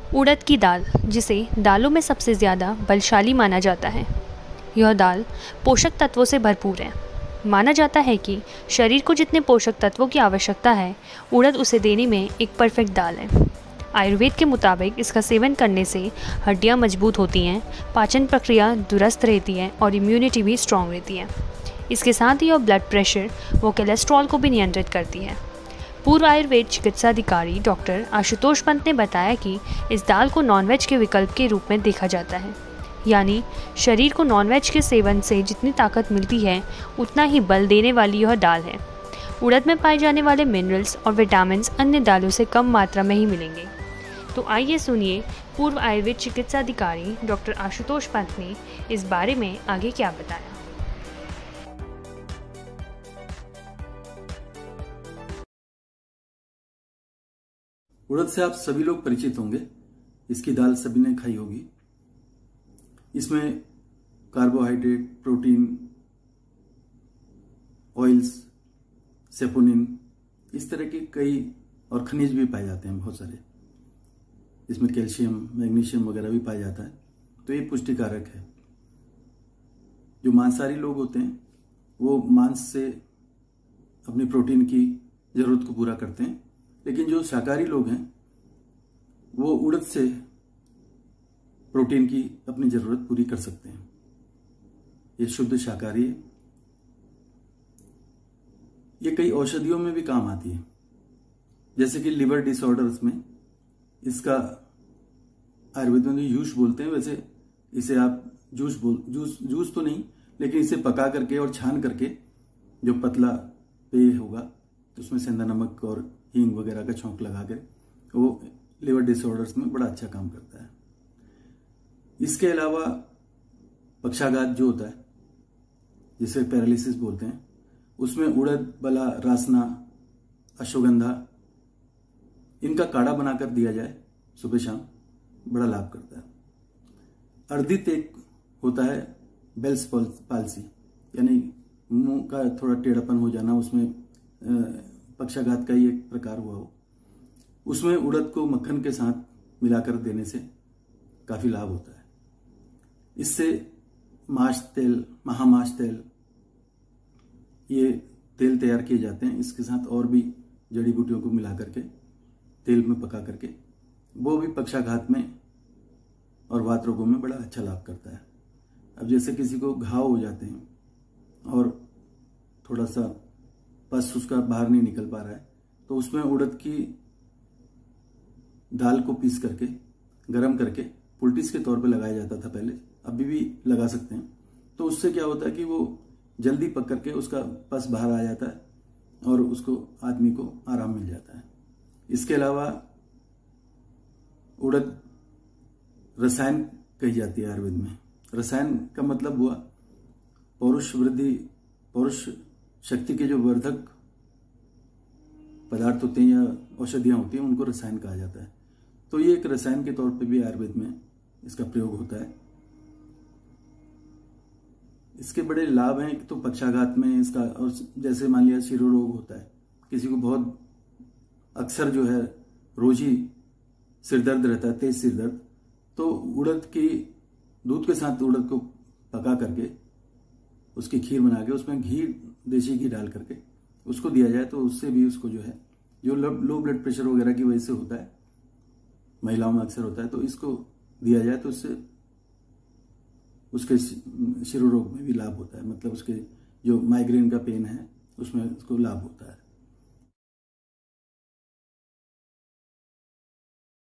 उड़द की दाल, जिसे दालों में सबसे ज़्यादा बलशाली माना जाता है। यह दाल पोषक तत्वों से भरपूर है। माना जाता है कि शरीर को जितने पोषक तत्वों की आवश्यकता है, उड़द उसे देने में एक परफेक्ट दाल है। आयुर्वेद के मुताबिक इसका सेवन करने से हड्डियां मजबूत होती हैं, पाचन प्रक्रिया दुरुस्त रहती है और इम्यूनिटी भी स्ट्रांग रहती है। इसके साथ ही यह ब्लड प्रेशर व कोलेस्ट्रॉल को भी नियंत्रित करती है। पूर्व आयुर्वेद चिकित्सा अधिकारी डॉक्टर आशुतोष पंत ने बताया कि इस दाल को नॉनवेज के विकल्प के रूप में देखा जाता है, यानी शरीर को नॉनवेज के सेवन से जितनी ताकत मिलती है उतना ही बल देने वाली यह दाल है। उड़द में पाए जाने वाले मिनरल्स और विटामिन अन्य दालों से कम मात्रा में ही मिलेंगे। तो आइए सुनिए पूर्व आयुर्वेद चिकित्सा अधिकारी डॉक्टर आशुतोष पंत ने इस बारे में आगे क्या बताया। उड़द से आप सभी लोग परिचित होंगे। इसकी दाल सभी ने खाई होगी। इसमें कार्बोहाइड्रेट, प्रोटीन, ऑयल्स, सेपोनिन, इस तरह के कई और खनिज भी पाए जाते हैं बहुत सारे। इसमें कैल्शियम, मैग्नीशियम वगैरह भी पाया जाता है। तो ये पुष्टिकारक है। जो मांसाहारी लोग होते हैं वो मांस से अपनी प्रोटीन की जरूरत को पूरा करते हैं, लेकिन जो शाकाहारी लोग हैं वो उड़द से प्रोटीन की अपनी जरूरत पूरी कर सकते हैं। ये शुद्ध शाकाहारी है। ये कई औषधियों में भी काम आती है, जैसे कि लिवर डिसऑर्डर्स में इसका आयुर्वेद में यूश बोलते हैं। वैसे इसे आप जूस तो नहीं, लेकिन इसे पका करके और छान करके जो पतला पेय होगा तो उसमें सेंधा नमक और हींग वगैरह का छौंक लगा कर वो लिवर डिसऑर्डर्स में बड़ा अच्छा काम करता है। इसके अलावा पक्षाघात जो होता है, जिसे पैरालिसिस बोलते हैं, उसमें उड़द, बला, रासना, अश्वगंधा, इनका काढ़ा बनाकर दिया जाए सुबह शाम, बड़ा लाभ करता है। अर्दित एक होता है बेल्स पाल्सी, यानी मुंह का थोड़ा टेढ़ापन हो जाना, उसमें पक्षाघात का ही एक प्रकार हुआ हो। उसमें उड़द को मक्खन के साथ मिलाकर देने से काफी लाभ होता है। इससे माश तेल, महामाश तेल, ये तेल तैयार किए जाते हैं। इसके साथ और भी जड़ी बूटियों को मिला करके तेल में पका करके वो भी पक्षाघात में और वात रोगों में बड़ा अच्छा लाभ करता है। अब जैसे किसी को घाव हो जाते हैं और थोड़ा सा पस उसका बाहर नहीं निकल पा रहा है, तो उसमें उड़द की दाल को पीस करके गरम करके पुल्टिस के तौर पे लगाया जाता था पहले, अभी भी लगा सकते हैं। तो उससे क्या होता है कि वो जल्दी पक करके उसका पस बाहर आ जाता है और उसको आदमी को आराम मिल जाता है। इसके अलावा उड़द रसायन कही जाती है आयुर्वेद में। रसायन का मतलब हुआ पौरुष वृद्धि, पौरुष शक्ति के जो वर्धक पदार्थ होते हैं या औषधियां होती हैं, उनको रसायन कहा जाता है। तो ये एक रसायन के तौर पे भी आयुर्वेद में इसका प्रयोग होता है। इसके बड़े लाभ हैं। तो पक्षाघात में इसका, और जैसे मान लिया शिरोरोग होता है, किसी को बहुत अक्सर जो है रोज ही सिरदर्द रहता है, तेज सिरदर्द, तो उड़द की दूध के साथ उड़द को पका करके उसकी खीर बना के उसमें घी, देसी घी डाल करके उसको दिया जाए तो उससे भी उसको जो है, जो लो ब्लड प्रेशर वगैरह की वजह से होता है, महिलाओं में अक्सर होता है, तो इसको दिया जाए तो उससे उसके शिरोरोग में भी लाभ होता है। मतलब उसके जो माइग्रेन का पेन है उसमें उसको लाभ होता है।